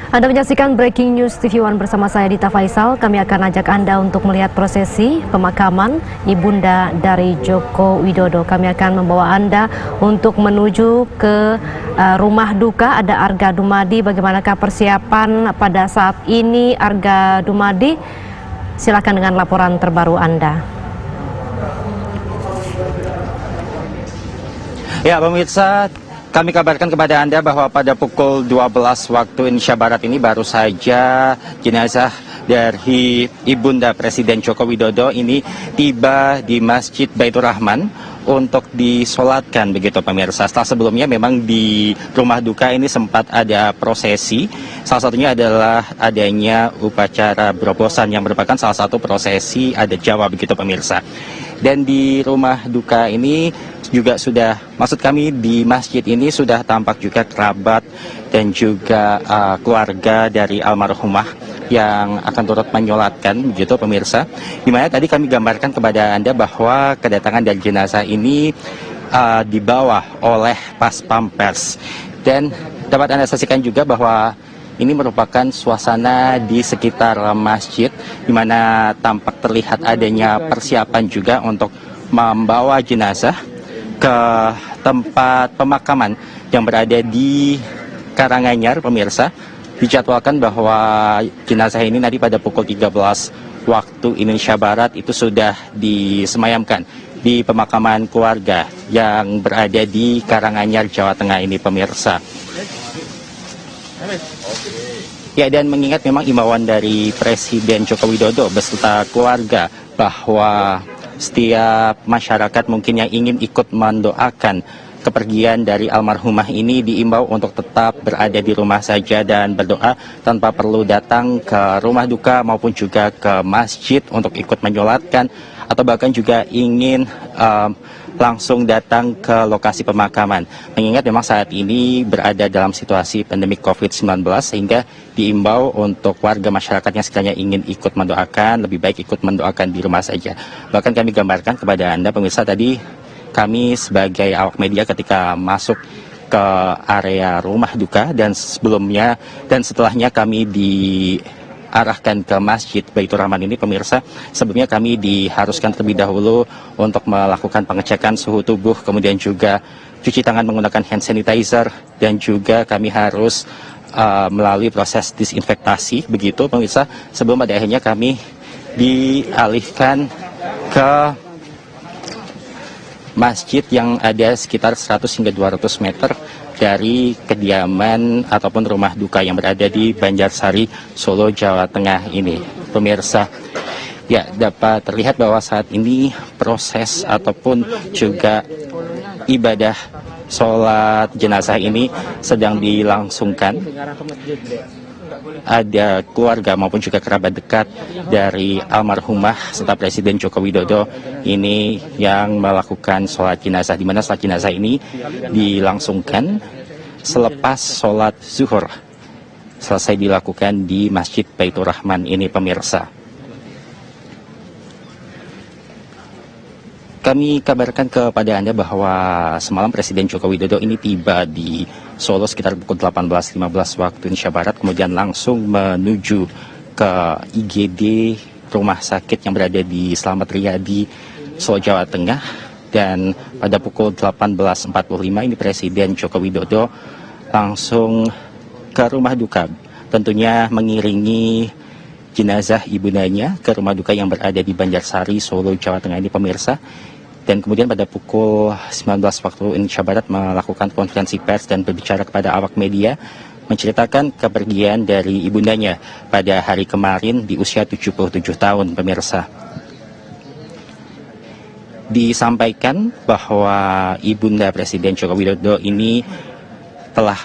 Anda menyaksikan Breaking News TV One bersama saya Dita Faisal. Kami akan ajak Anda untuk melihat prosesi pemakaman Ibunda dari Joko Widodo. Kami akan membawa Anda untuk menuju ke rumah duka. Ada Arga Dumadi. Bagaimanakah persiapan pada saat ini, Arga Dumadi? Silakan dengan laporan terbaru Anda. Ya, pemirsa, kami kabarkan kepada Anda bahwa pada pukul 12 waktu Indonesia Barat ini baru saja jenazah dari Ibunda Presiden Joko Widodo ini tiba di Masjid Baitur Rahman untuk disolatkan, begitu pemirsa. Setelah sebelumnya memang di rumah duka ini sempat ada prosesi. Salah satunya adalah adanya upacara berobosan yang merupakan salah satu prosesi adat Jawa, begitu pemirsa. Dan di rumah duka ini juga sudah, maksud kami di masjid ini sudah tampak juga kerabat dan juga keluarga dari almarhumah yang akan turut menyolatkan, begitu pemirsa. Dimana tadi kami gambarkan kepada Anda bahwa kedatangan dari jenazah ini dibawa oleh Pas Pampers. Dan dapat Anda saksikan juga bahwa ini merupakan suasana di sekitar masjid, di mana tampak terlihat adanya persiapan juga untuk membawa jenazah ke tempat pemakaman yang berada di Karanganyar, pemirsa. Dijadwalkan bahwa jenazah ini nanti pada pukul 13 waktu Indonesia Barat itu sudah disemayamkan di pemakaman keluarga yang berada di Karanganyar, Jawa Tengah ini, pemirsa. Ya, dan mengingat memang imbauan dari Presiden Joko Widodo beserta keluarga bahwa setiap masyarakat mungkin yang ingin ikut mendoakan kepergian dari almarhumah ini diimbau untuk tetap berada di rumah saja dan berdoa tanpa perlu datang ke rumah duka maupun juga ke masjid untuk ikut menyolatkan, atau bahkan juga ingin langsung datang ke lokasi pemakaman. Mengingat memang saat ini berada dalam situasi pandemi COVID-19, sehingga diimbau untuk warga masyarakat yang sekiranya ingin ikut mendoakan, lebih baik ikut mendoakan di rumah saja. Bahkan kami gambarkan kepada Anda, pemirsa, tadi kami sebagai awak media ketika masuk ke area rumah duka dan sebelumnya dan setelahnya kami diarahkan ke Masjid Baitur Rahman ini, pemirsa. Sebelumnya kami diharuskan terlebih dahulu untuk melakukan pengecekan suhu tubuh, kemudian juga cuci tangan menggunakan hand sanitizer, dan juga kami harus melalui proses disinfektasi, begitu pemirsa, sebelum pada akhirnya kami dialihkan ke masjid yang ada sekitar 100 hingga 200 meter dari kediaman ataupun rumah duka yang berada di Banjarsari, Solo, Jawa Tengah ini, pemirsa. Ya, dapat terlihat bahwa saat ini proses ataupun juga ibadah sholat jenazah ini sedang dilangsungkan. Ada keluarga maupun juga kerabat dekat dari almarhumah serta Presiden Joko Widodo ini yang melakukan sholat jenazah, di mana sholat jenazah ini dilangsungkan selepas sholat zuhur selesai dilakukan di Masjid Baitur Rahman ini, pemirsa. Kami kabarkan kepada Anda bahwa semalam Presiden Joko Widodo ini tiba di Solo sekitar pukul 18.15 waktu Indonesia Barat, kemudian langsung menuju ke IGD rumah sakit yang berada di Slamet Riyadi, Solo, Jawa Tengah. Dan pada pukul 18.45 ini Presiden Joko Widodo langsung ke rumah duka, tentunya mengiringi jenazah ibundanya ke rumah duka yang berada di Banjarsari, Solo, Jawa Tengah ini, pemirsa. Dan kemudian pada pukul 19 waktu Indonesia Barat melakukan konferensi pers dan berbicara kepada awak media, menceritakan kepergian dari ibundanya pada hari kemarin di usia 77 tahun, pemirsa. Disampaikan bahwa Ibunda Presiden Joko Widodo ini telah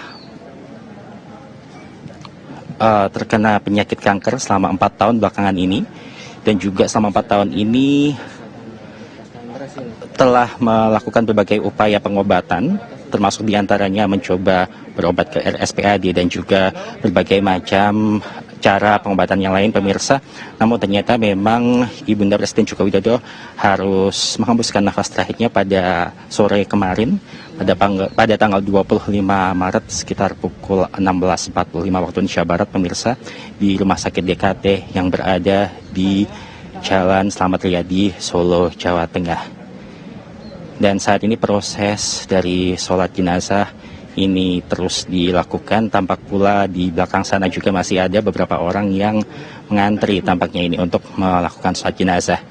terkena penyakit kanker selama 4 tahun belakangan ini, dan juga selama 4 tahun ini telah melakukan berbagai upaya pengobatan, termasuk diantaranya mencoba berobat ke RSPAD dan juga berbagai macam cara pengobatan yang lain, pemirsa. Namun ternyata memang Ibunda Presiden Joko Widodo harus menghembuskan nafas terakhirnya pada sore kemarin pada tanggal 25 Maret sekitar pukul 16.45 waktu Indonesia Barat, pemirsa, di Rumah Sakit DKT yang berada di Jalan Slamet Riyadi, Solo, Jawa Tengah. Dan saat ini proses dari sholat jenazah ini terus dilakukan. Tampak pula di belakang sana juga masih ada beberapa orang yang mengantri tampaknya ini untuk melakukan sholat jenazah.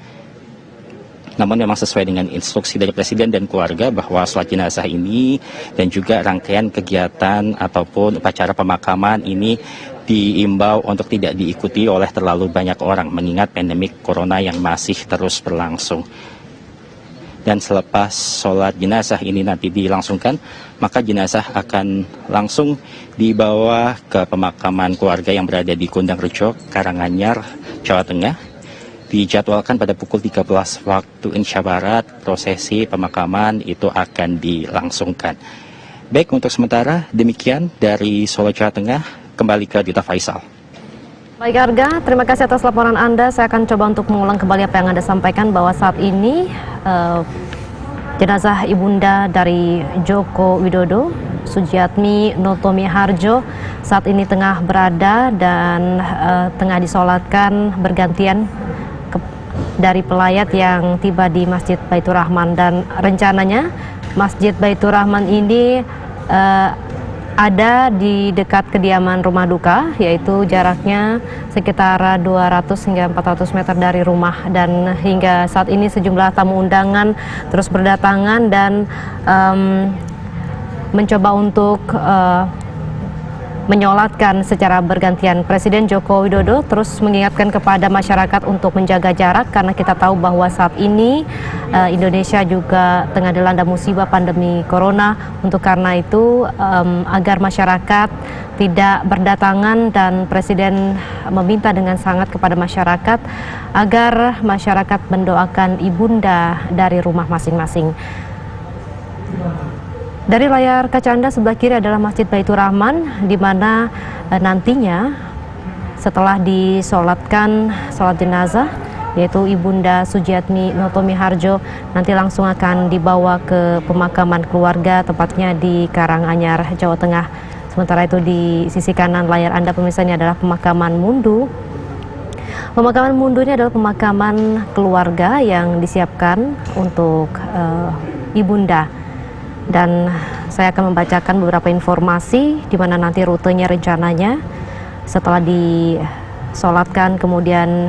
Namun memang sesuai dengan instruksi dari Presiden dan keluarga bahwa sholat jenazah ini dan juga rangkaian kegiatan ataupun upacara pemakaman ini diimbau untuk tidak diikuti oleh terlalu banyak orang mengingat pandemik corona yang masih terus berlangsung. Dan selepas sholat jenazah ini nanti dilangsungkan, maka jenazah akan langsung dibawa ke pemakaman keluarga yang berada di Kundang Rejo, Karanganyar, Jawa Tengah. Dijadwalkan pada pukul 13 waktu Indonesia Barat, prosesi pemakaman itu akan dilangsungkan. Baik, untuk sementara demikian dari Solo, Jawa Tengah. Kembali ke Dita Faisal. Baik Arga, terima kasih atas laporan Anda. Saya akan coba untuk mengulang kembali apa yang Anda sampaikan bahwa saat ini jenazah ibunda dari Joko Widodo, Sujiatmi Noto Miharjo, saat ini tengah berada dan tengah disolatkan bergantian dari pelayat yang tiba di Masjid Baitur Rahman. Dan rencananya Masjid Baitur Rahman ini ada di dekat kediaman rumah duka, yaitu jaraknya sekitar 200 hingga 400 meter dari rumah. Dan hingga saat ini sejumlah tamu undangan terus berdatangan dan mencoba untuk menyolatkan secara bergantian. Presiden Joko Widodo terus mengingatkan kepada masyarakat untuk menjaga jarak karena kita tahu bahwa saat ini Indonesia juga tengah dilanda musibah pandemi corona. Untuk karena itu agar masyarakat tidak berdatangan, dan Presiden meminta dengan sangat kepada masyarakat agar masyarakat mendoakan ibunda dari rumah masing-masing. Dari layar kaca Anda sebelah kiri adalah Masjid Baitur Rahman, di mana nantinya setelah disolatkan sholat jenazah, yaitu Ibunda Sujiatmi Noto Miharjo, nanti langsung akan dibawa ke pemakaman keluarga, tepatnya di Karanganyar, Jawa Tengah. Sementara itu di sisi kanan layar Anda pemirsa, ini adalah pemakaman Mundu. Pemakaman Mundu ini adalah pemakaman keluarga yang disiapkan untuk ibunda. Dan saya akan membacakan beberapa informasi di mana nanti rutenya rencananya setelah disolatkan, kemudian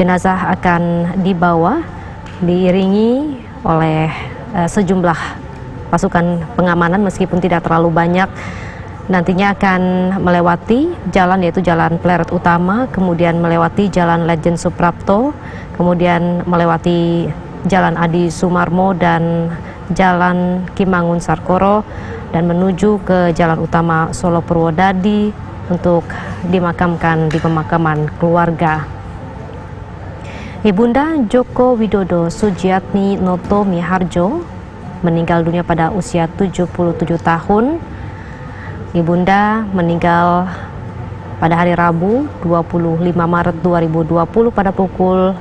jenazah akan dibawa diiringi oleh sejumlah pasukan pengamanan meskipun tidak terlalu banyak. Nantinya akan melewati jalan, yaitu Jalan Pleret Utama, kemudian melewati Jalan Lejen Suprapto, kemudian melewati Jalan Adi Sumarmo dan Jalan Kimangun Sarkoro, dan menuju ke Jalan Utama Solo Purwodadi untuk dimakamkan di pemakaman keluarga. Ibunda Joko Widodo Sujiatmi Noto Miharjo meninggal dunia pada usia 77 tahun. Ibunda meninggal pada hari Rabu 25 Maret 2020 pada pukul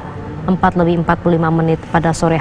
4:45 pada sore hari.